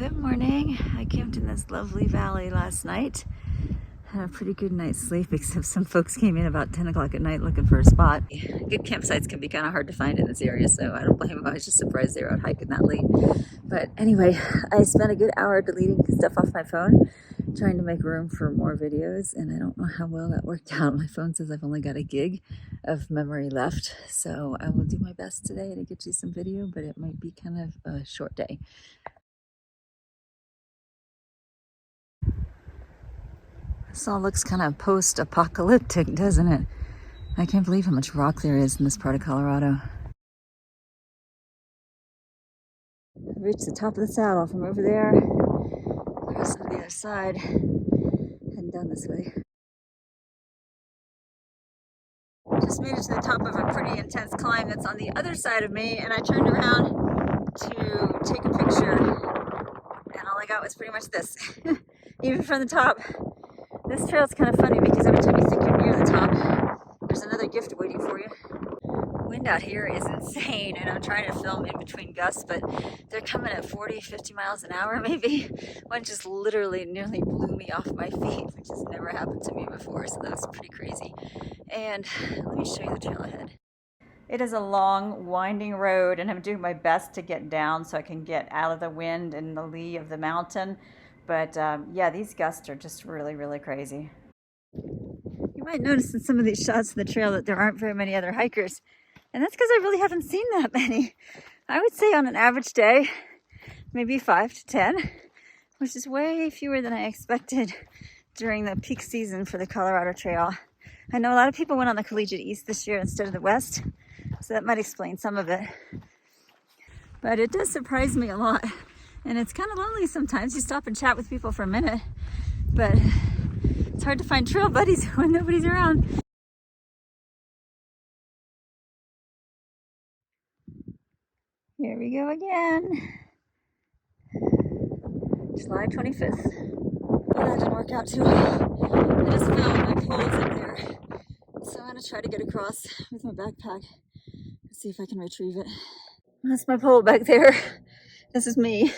Good morning. I camped in this lovely valley last night. Had a pretty good night's sleep, except some folks came in about 10 o'clock at night looking for a spot. Good campsites can be kind of hard to find in this area, so I don't blame them. I was just surprised they were out hiking that late. But anyway, I spent a good hour deleting stuff off my phone, trying to make room for more videos, and I don't know how well that worked out. My phone says I've only got a gig of memory left, so I will do my best today to get you some video, but it might be kind of a short day. This all looks kind of post-apocalyptic, doesn't it? I can't believe how much rock there is in this part of Colorado. I've reached the top of the saddle from over there, across to the other side, heading down this way. Just made it to the top of a pretty intense climb that's on the other side of me, and I turned around to take a picture, and all I got was pretty much this. Even from the top. This trail's kind of funny because every time you think you're near the top, there's another gift waiting for you. The wind out here is insane, and I'm trying to film in between gusts, but they're coming at 40, 50 miles an hour maybe. One just literally nearly blew me off my feet, which has never happened to me before, so that was pretty crazy. And let me show you the trail ahead. It is a long, winding road, and I'm doing my best to get down so I can get out of the wind and the lee of the mountain. But yeah, these gusts are just really, really crazy. You might notice in some of these shots of the trail that there aren't very many other hikers. And that's because I really haven't seen that many. I would say on an average day, maybe 5 to 10, which is way fewer than I expected during the peak season for the Colorado Trail. I know a lot of people went on the Collegiate East this year instead of the West, so that might explain some of it. But it does surprise me a lot. And it's kind of lonely sometimes. You stop and chat with people for a minute, but it's hard to find trail buddies when nobody's around. Here we go again. July 25th. Well, that didn't work out too well. I just found my poles up there. So I'm gonna try to get across with my backpack and see if I can retrieve it. That's my pole back there. This is me.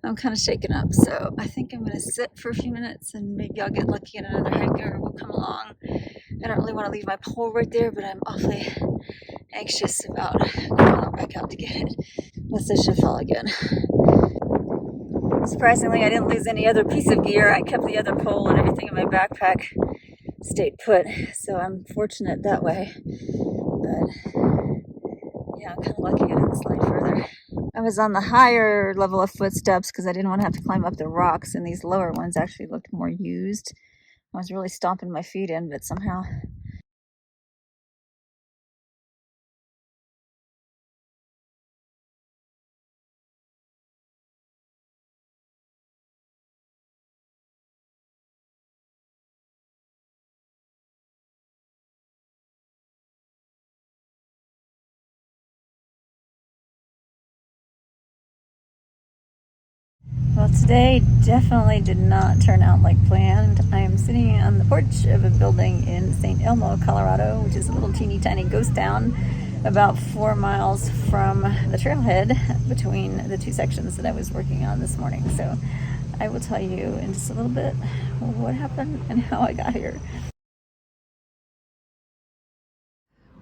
I'm kind of shaken up, so I think I'm going to sit for a few minutes and maybe I'll get lucky and another hiker will come along. I don't really want to leave my pole right there, but I'm awfully anxious about crawling back out to get it, unless I should fall again. Surprisingly, I didn't lose any other piece of gear. I kept the other pole and everything in my backpack stayed put, so I'm fortunate that way. But yeah, I'm kind of lucky I didn't slide further. I was on the higher level of footsteps because I didn't want to have to climb up the rocks, and these lower ones actually looked more used. I was really stomping my feet in, but somehow... Well, today definitely did not turn out like planned. I am sitting on the porch of a building in 𝐒𝐮𝐬𝐫𝐿mo, Colorado, which is a little teeny tiny ghost town about 4 miles from the trailhead between the two sections that I was working on this morning. So I will tell you in just a little bit what happened and how I got here.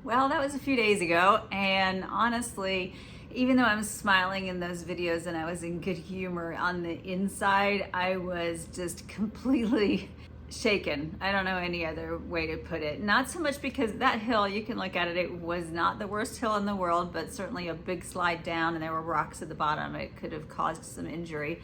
Well, that was a few days ago, and honestly, even though I'm smiling in those videos and I was in good humor, on the inside, I was just completely shaken. I don't know any other way to put it. Not so much because that hill, you can look at it, it was not the worst hill in the world, but certainly a big slide down and there were rocks at the bottom. It could have caused some injury.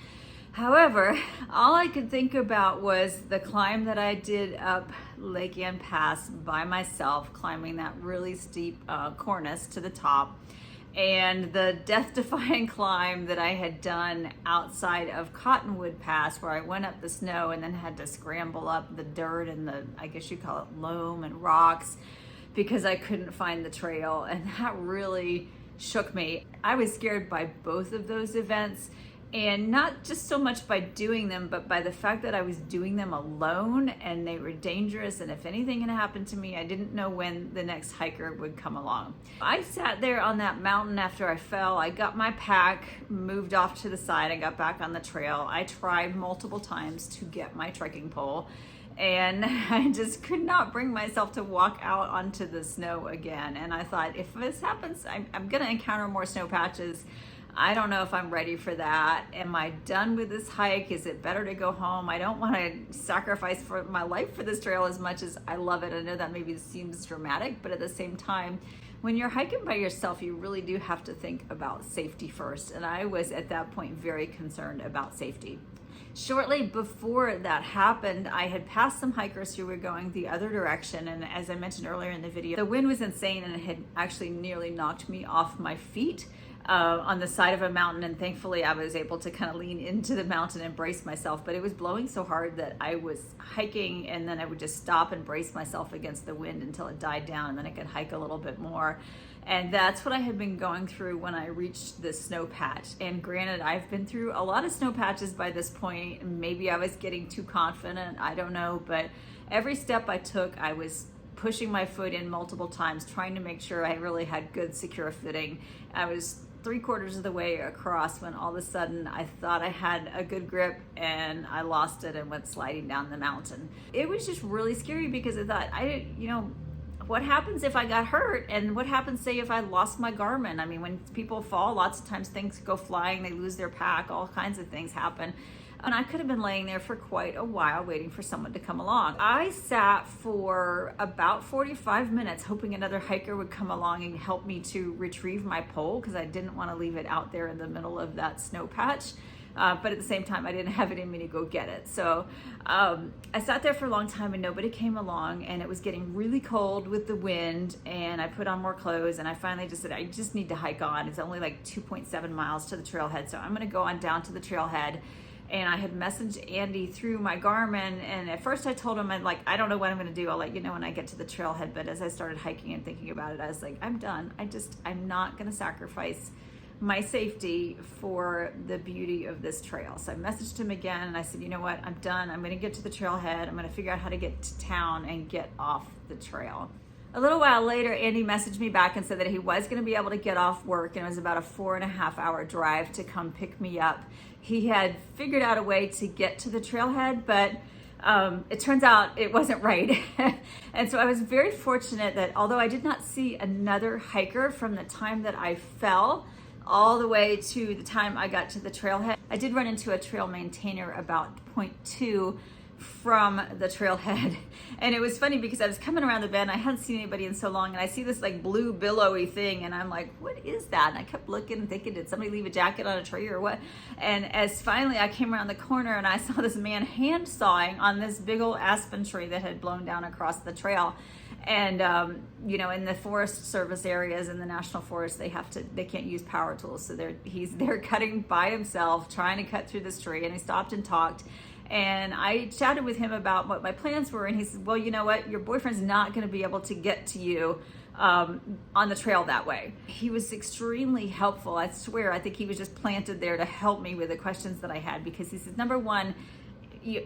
However, all I could think about was the climb that I did up 𝐒𝐮𝐬𝐫𝐿 Pass by myself, climbing that really steep cornice to the top, and the death-defying climb that I had done outside of Cottonwood Pass, where I went up the snow and then had to scramble up the dirt and the, I guess you call it, loam and rocks, because I couldn't find the trail, and that really shook me. I was scared by both of those events, And not just so much by doing them, but by the fact that I was doing them alone and they were dangerous. And if anything had happened to me, I didn't know when the next hiker would come along. I sat there on that mountain after I fell. I got my pack, moved off to the side. I got back on the trail. I tried multiple times to get my trekking pole, and I just could not bring myself to walk out onto the snow again. And I thought, if this happens, I'm gonna encounter more snow patches. I don't know if I'm ready for that. Am I done with this hike? Is it better to go home? I don't want to sacrifice for my life for this trail as much as I love it. I know that maybe seems dramatic, but at the same time, when you're hiking by yourself, you really do have to think about safety first. And I was at that point very concerned about safety. Shortly before that happened, I had passed some hikers who were going the other direction. And as I mentioned earlier in the video, the wind was insane and it had actually nearly knocked me off my feet on the side of a mountain. And thankfully I was able to kind of lean into the mountain and brace myself, but it was blowing so hard that I was hiking and then I would just stop and brace myself against the wind until it died down, and then I could hike a little bit more. And that's what I had been going through when I reached this snow patch. And granted, I've been through a lot of snow patches by this point. Maybe I was getting too confident, I don't know, but every step I took, I was pushing my foot in multiple times, trying to make sure I really had good, secure footing. I was 3/4 of the way across when all of a sudden I thought I had a good grip and I lost it and went sliding down the mountain. It was just really scary because I thought, what happens if I got hurt? And what happens, say, if I lost my Garmin? I mean, when people fall, lots of times things go flying, they lose their pack, all kinds of things happen. And I could have been laying there for quite a while waiting for someone to come along. I sat for about 45 minutes hoping another hiker would come along and help me to retrieve my pole, because I didn't want to leave it out there in the middle of that snow patch. But at the same time, I didn't have it in me to go get it. So I sat there for a long time and nobody came along, and it was getting really cold with the wind, and I put on more clothes, and I finally just said, I just need to hike on. It's only like 2.7 miles to the trailhead, so I'm gonna go on down to the trailhead. And I had messaged Andy through my Garmin, and at first I told him, I don't know what I'm gonna do, I'll let you know when I get to the trailhead. But as I started hiking and thinking about it, I was like, I'm done. I'm not gonna sacrifice my safety for the beauty of this trail. So I messaged him again and I said, you know what, I'm done. I'm gonna get to the trailhead. I'm gonna figure out how to get to town and get off the trail. A little while later, Andy messaged me back and said that he was gonna be able to get off work, and it was about a 4.5-hour drive to come pick me up. He had figured out a way to get to the trailhead, but it turns out it wasn't right. And so I was very fortunate that although I did not see another hiker from the time that I fell all the way to the time I got to the trailhead, I did run into a trail maintainer about 0.2 from the trailhead. And it was funny because I was coming around the bend, I hadn't seen anybody in so long, and I see this like blue billowy thing, and I'm like, what is that? And I kept looking and thinking, did somebody leave a jacket on a tree or what? And as finally I came around the corner and I saw this man hand sawing on this big old aspen tree that had blown down across the trail. And in the Forest Service areas in the National Forest, they can't use power tools, so he's there cutting by himself, trying to cut through this tree. And he stopped and talked, and I chatted with him about what my plans were, and he said, well, you know what, your boyfriend's not going to be able to get to you on the trail that way. He was extremely helpful. I swear, I think he was just planted there to help me with the questions that I had, because he says, number one,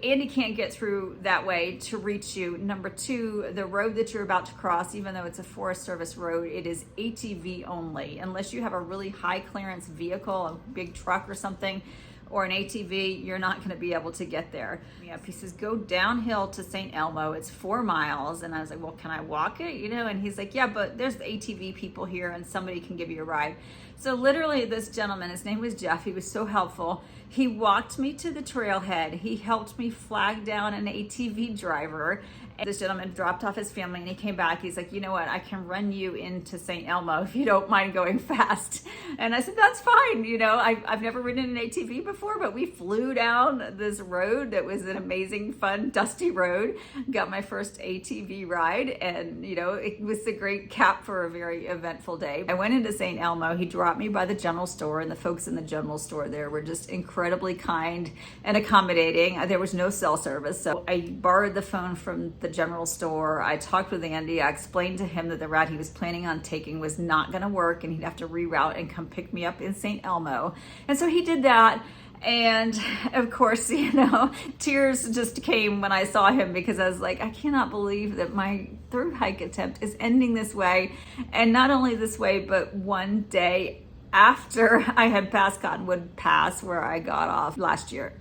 Andy can't get through that way to reach you. Number two, the road that you're about to cross, even though it's a Forest Service road, it is ATV only. Unless you have a really high clearance vehicle, a big truck or something, or an ATV, you're not gonna be able to get there. He says, go downhill to St. Elmo, it's 4 miles. And I was like, well, can I walk it? And he's like, yeah, but there's the ATV people here and somebody can give you a ride. So literally this gentleman, his name was Jeff, he was so helpful. He walked me to the trailhead. He helped me flag down an ATV driver. And this gentleman dropped off his family and he came back. He's like, you know what, I can run you into St. Elmo if you don't mind going fast. And I said, that's fine. I've never ridden an ATV before, but we flew down this road that was an amazing, fun, dusty road. Got my first ATV ride, and it was a great cap for a very eventful day. I went into St. Elmo. He dropped me by the general store, and the folks in the general store there were just incredibly kind and accommodating. There was no cell service, so I borrowed the phone from the general store. I talked with Andy. I explained to him that the route he was planning on taking was not going to work, and he'd have to reroute and come pick me up in St. Elmo. And so he did that. And of course, you know, tears just came when I saw him, because I was like, I cannot believe that my through hike attempt is ending this way. And not only this way, but one day after I had passed Cottonwood Pass, where I got off last year.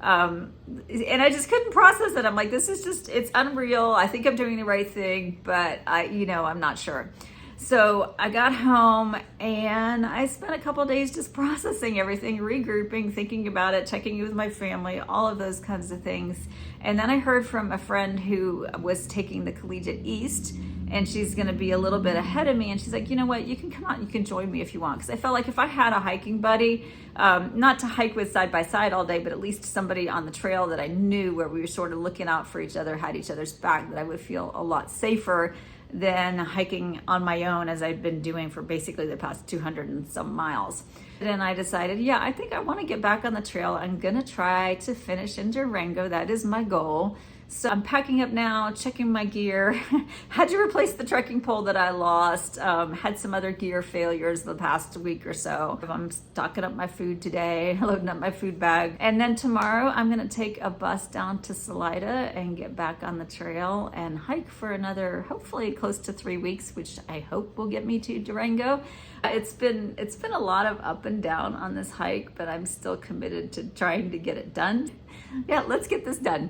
And I just couldn't process it. I'm like, this is just, it's unreal. I think I'm doing the right thing, but I'm not sure. So I got home and I spent a couple of days just processing everything, regrouping, thinking about it, checking with my family, all of those kinds of things. And then I heard from a friend who was taking the Collegiate East, and she's going to be a little bit ahead of me. And she's like, you know what, you can come out, you can join me if you want. Because I felt like if I had a hiking buddy, not to hike with side by side all day, but at least somebody on the trail that I knew, where we were sort of looking out for each other, had each other's back, that I would feel a lot safer than hiking on my own, as I've been doing for basically the past 200 and some miles. Then I decided, yeah, I think I want to get back on the trail. I'm gonna try to finish in Durango. That is my goal. So I'm packing up now, checking my gear. Had to replace the trekking pole that I lost. Had some other gear failures the past week or so. I'm stocking up my food today, loading up my food bag. And then tomorrow I'm gonna take a bus down to 𝐭 and get back on the trail and hike for another, hopefully close to 3 weeks, which I hope will get me to Durango. It's been a lot of up and down on this hike, but I'm still committed to trying to get it done. Yeah, let's get this done.